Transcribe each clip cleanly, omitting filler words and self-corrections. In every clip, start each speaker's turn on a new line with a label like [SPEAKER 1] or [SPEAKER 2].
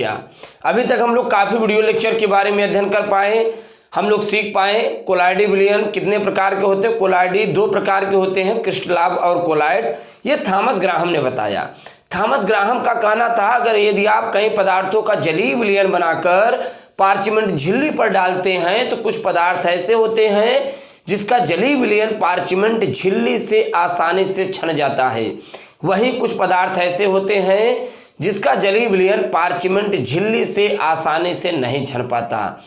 [SPEAKER 1] क्या। अभी तक हम लोग काफ़ी वीडियो लेक्चर के बारे में अध्ययन कर पाए, हम लोग सीख पाए कोलाइडी विलयन कितने प्रकार के होते हैं। कोलाइडी दो प्रकार के होते हैं, क्रिस्टलाब और कोलाइड। ये थॉमस ग्राहम ने बताया। थॉमस ग्राहम का कहना था अगर यदि आप कई पदार्थों का जलीय विलयन बनाकर पार्चमेंट झिल्ली पर डालते हैं तो कुछ पदार्थ ऐसे होते हैं जिसका जलीय विलयन पार्चमेंट झिल्ली से आसानी से छन जाता है, वहीं कुछ पदार्थ ऐसे होते हैं जिसका जलीय विलयन पार्चमेंट झिल्ली से आसानी से नहीं छन पाता।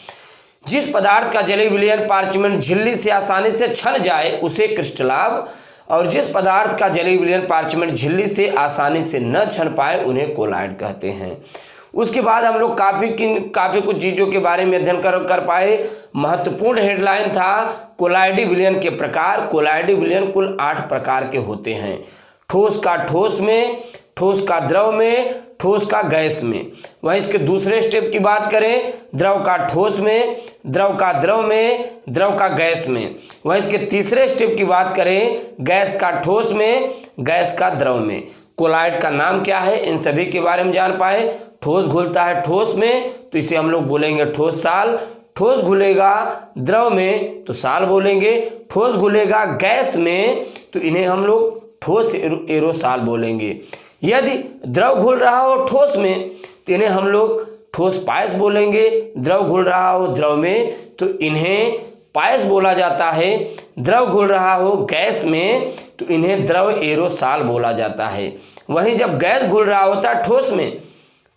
[SPEAKER 1] जिस पदार्थ का जलीय विलयन पार्चमेंट झिल्ली से आसानी से छन जाए उसे क्रिस्टलाब, और जिस पदार्थ का जलीय विलयन पार्चमेंट झिल्ली से आसानी से न छन पाए उन्हें कोलाइड कहते हैं। उसके बाद हम लोग काफ़ी कुछ चीज़ों के बारे में अध्ययन कर पाए। महत्वपूर्ण हेडलाइन था कोलाइडी विलयन के प्रकार। कोलाइडी विलयन कुल 8 प्रकार के होते हैं। ठोस का ठोस में, ठोस का द्रव में, ठोस का गैस में। वहीं इसके दूसरे स्टेप की बात करें, द्रव का ठोस में, द्रव का द्रव में, द्रव का गैस में। वहीं इसके तीसरे स्टेप की बात करें, गैस का ठोस में, गैस का द्रव में। कोलाइड का नाम क्या है, इन सभी के बारे में जान पाए। ठोस घुलता है ठोस में तो इसे हम लोग बोलेंगे ठोस साल। ठोस घुलेगा द्रव में तो साल बोलेंगे। ठोस घुलेगा गैस में तो इन्हें हम लोग ठोस एरोसाल बोलेंगे। यदि द्रव घुल रहा हो ठोस में तो इन्हें हम लोग ठोस पायस बोलेंगे। द्रव घुल रहा हो द्रव में तो इन्हें पायस बोला जाता है। द्रव घुल रहा हो गैस में तो इन्हें द्रव एरोसाल बोला जाता है। वहीं जब गैस घुल रहा होता है ठोस में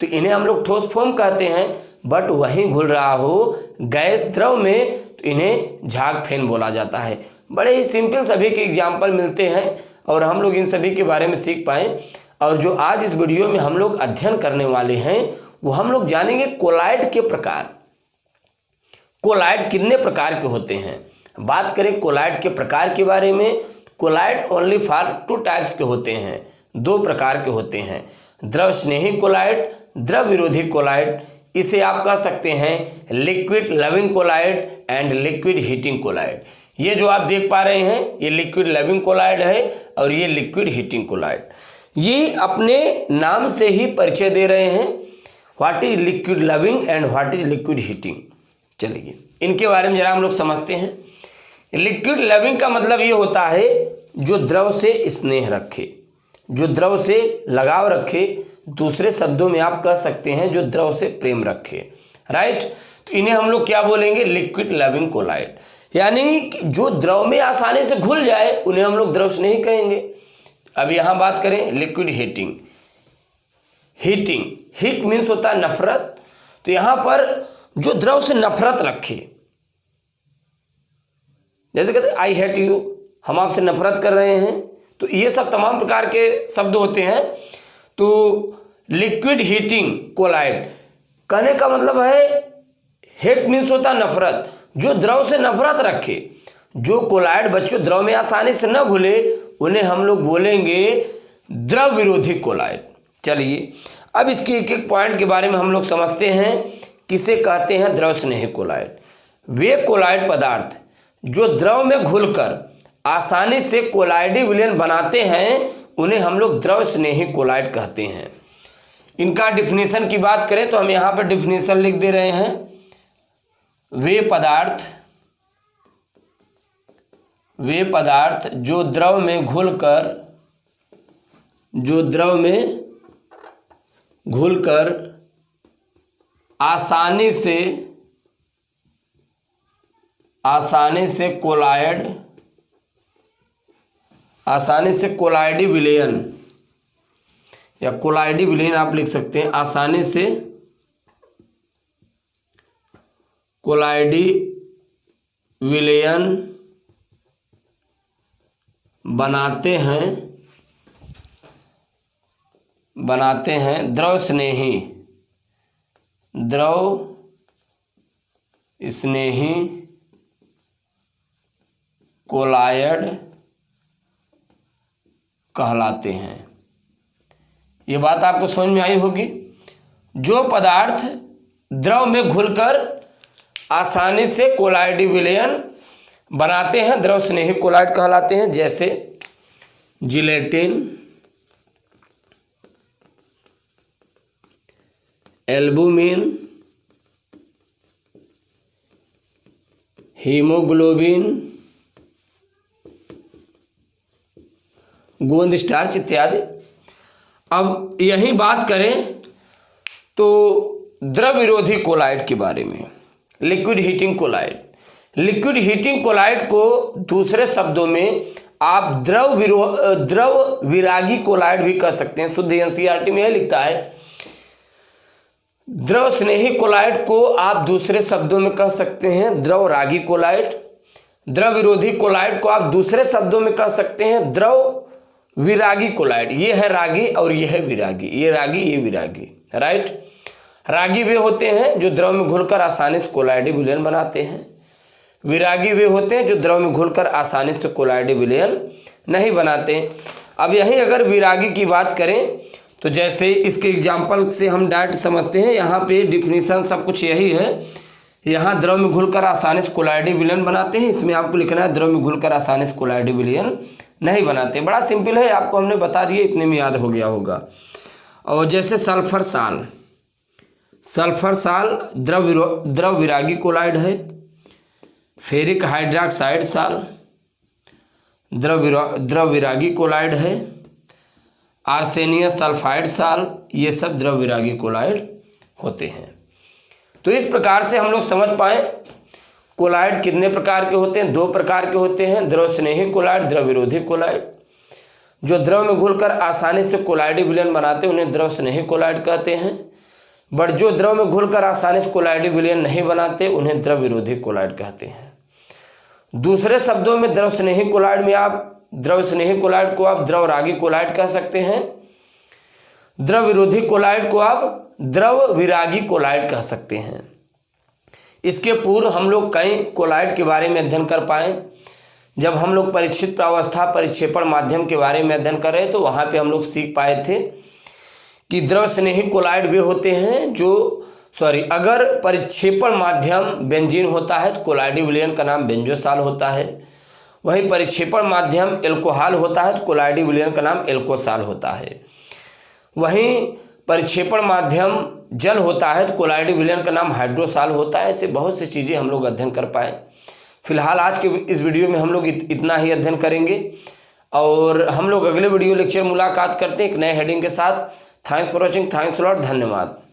[SPEAKER 1] तो इन्हें हम लोग ठोस फोम कहते हैं। बट वहीं घुल रहा हो गैस द्रव में तो इन्हें झाग फेन बोला जाता है। बड़े ही सिंपल सभी के एग्जाम्पल मिलते हैं और हम लोग इन सभी के बारे में सीख पाए। और जो आज इस वीडियो में हम लोग अध्ययन करने वाले हैं वो हम लोग जानेंगे कोलाइड के प्रकार। कोलाइड कितने प्रकार के होते हैं। बात करें कोलाइड के प्रकार के बारे में, कोलाइड ओनली फॉर 2 टाइप्स के होते हैं, 2 प्रकार के होते हैं। द्रव स्नेही कोलाइड, द्रव विरोधी कोलाइड। इसे आप कह सकते हैं liquid loving colloid and liquid hating colloid. ये जो आप देख पा रहे हैं ये लिक्विड लविंग कोलाइड है और ये लिक्विड हीटिंग कोलाइड। ये अपने नाम से ही परिचय दे रहे हैं, what is liquid loving and what is liquid heating. चलिए इनके बारे में जरा हम लोग समझते हैं। लिक्विड लविंग का मतलब ये होता है जो द्रव से स्नेह रखे, जो द्रव से लगाव रखे। दूसरे शब्दों में आप कह सकते हैं जो द्रव से प्रेम रखे, राइट। तो इन्हें हम लोग क्या बोलेंगे, लिक्विड लविंग कोलाइड। यानी कि जो द्रव में आसानी से घुल जाए उन्हें हम लोग द्रव स्नेही कहेंगे। अब यहाँ बात करें liquid heating. Heating, heat means होता है नफरत। तो यहाँ पर जो द्रव से नफरत रखे, जैसे कहते हैं आई हेट यू, हम आपसे नफरत कर रहे हैं। तो ये सब तमाम प्रकार के शब्द होते हैं। तो लिक्विड हीटिंग कोलाइड कहने का मतलब है हेट मीन्स होता है नफरत, जो द्रव से नफरत रखे। जो कोलाइड बच्चों द्रव में आसानी से न घुले उन्हें हम लोग बोलेंगे द्रव विरोधी कोलाइड। चलिए अब इसके एक एक पॉइंट के बारे में हम लोग समझते हैं। किसे कहते हैं द्रव स्नेही कोलाइड। वे कोलाइड पदार्थ जो द्रव में घुलकर आसानी से कोलाइडी विलयन बनाते हैं उन्हें हम लोग द्रव स्नेही कोलाइड कहते हैं। इनका डिफिनीशन की बात करें तो हम यहाँ पर डिफिनीशन लिख दे रहे हैं। वे पदार्थ जो द्रव में घुलकर आसानी से कोलाइडी विलयन या कोलाइडी विलयन आप लिख सकते हैं। आसानी से कोलाइडी विलयन बनाते हैं द्रव स्नेही कोलाइड कहलाते हैं। ये बात आपको समझ में आई होगी। जो पदार्थ द्रव में घुलकर आसानी से कोलाइडी विलयन बनाते हैं द्रव स्नेही कोलाइड कहलाते हैं। जैसे जिलेटिन, एल्बुमिन, हीमोग्लोबिन, गोंद स्टार्च इत्यादि। अब यही बात करें तो द्रव विरोधी कोलाइड के बारे में, liquid hating colloid. Liquid hating colloid को दूसरे शब्दों में आप द्रव विरागी कोलाइड भी कह सकते हैं। शुद्ध एनसीईआरटी में यह लिखता है, द्रव स्नेही कोलाइड को आप दूसरे शब्दों में कह सकते हैं द्रव रागी कोलाइड। द्रव विरोधी कोलाइड को आप दूसरे शब्दों में कह सकते हैं द्रव विरागी कोलाइड। ये है रागी और ये है विरागी, ये रागी ये विरागी, राइट। रागी वे होते हैं जो द्रव में घुलकर आसानी से कोलाइडी विलयन बनाते हैं, विरागी वे होते हैं जो द्रव में घुलकर आसानी से कोलाइडी विलयन नहीं बनाते। अब यहीं अगर विरागी की बात करें तो जैसे इसके एग्जाम्पल से हम डायरेक्ट समझते हैं, यहाँ पे डिफिनीशन सब कुछ यही है। यहाँ द्रव में घुलकर आसानी से कोलाइडी विलयन बनाते हैं, इसमें आपको लिखना है द्रव में घुलकर आसानी से कोलाइडी विलयन नहीं बनाते। बड़ा सिंपल है, आपको हमने बता दिया, इतने में याद हो गया होगा। और जैसे सल्फर साल, सल्फर साल द्रव विरागी कोलाइड है। फेरिक हाइड्रोक्साइड साल द्रव विरागी कोलाइड है। आर्सेनियस सल्फाइड साल, ये सब द्रव विरागी कोलाइड होते हैं। तो इस प्रकार से हम लोग समझ पाए कोलाइड कितने प्रकार के होते हैं। 2 प्रकार के होते हैं, द्रव स्नेही कोलाइड, द्रव विरोधी कोलाइड। जो द्रव में घुलकर आसानी से कोलाइडी विलयन बनाते हैं उन्हें द्रव स्नेही कोलाइड कहते हैं। बट जो द्रव में घुलकर आसानी से कोलाइडी विलयन नहीं बनाते उन्हें द्रव विरोधी कोलाइड कहते हैं। दूसरे शब्दों में द्रव स्नेही कोलाइड में आप द्रव स्नेही कोलाइड को आप द्रव रागी कोलाइड कह सकते हैं। द्रव विरोधी कोलाइड को आप द्रव विरागी कोलाइड कह सकते हैं। इसके पूर्व हम लोग कई कोलाइड के बारे में अध्ययन कर पाए। जब हम लोग परीक्षित प्रावस्था परिक्षेपण माध्यम के बारे में अध्ययन कर रहे तो वहाँ पे हम लोग सीख पाए थे कि द्रव स्नेही कोलाइड वे होते हैं जो अगर परिक्षेपण माध्यम बेंजीन होता है तो कोलाइडी विलयन का नाम बेंजोसाल होता है। वहीं परिक्षेपण माध्यम एल्कोहल होता है तो कोलाइडी विलयन का नाम एल्कोसाल होता है। वहीं परिक्षेपण माध्यम जल होता है तो कोलाइडी विलयन का नाम हाइड्रोसाल होता है। ऐसे बहुत सी चीज़ें हम लोग अध्ययन कर पाए। फिलहाल आज के इस वीडियो में हम लोग इतना ही अध्ययन करेंगे और हम लोग अगले वीडियो लेक्चर मुलाकात करते हैं एक नए हेडिंग के साथ। Thanks for watching, thanks a lot, धन्यवाद।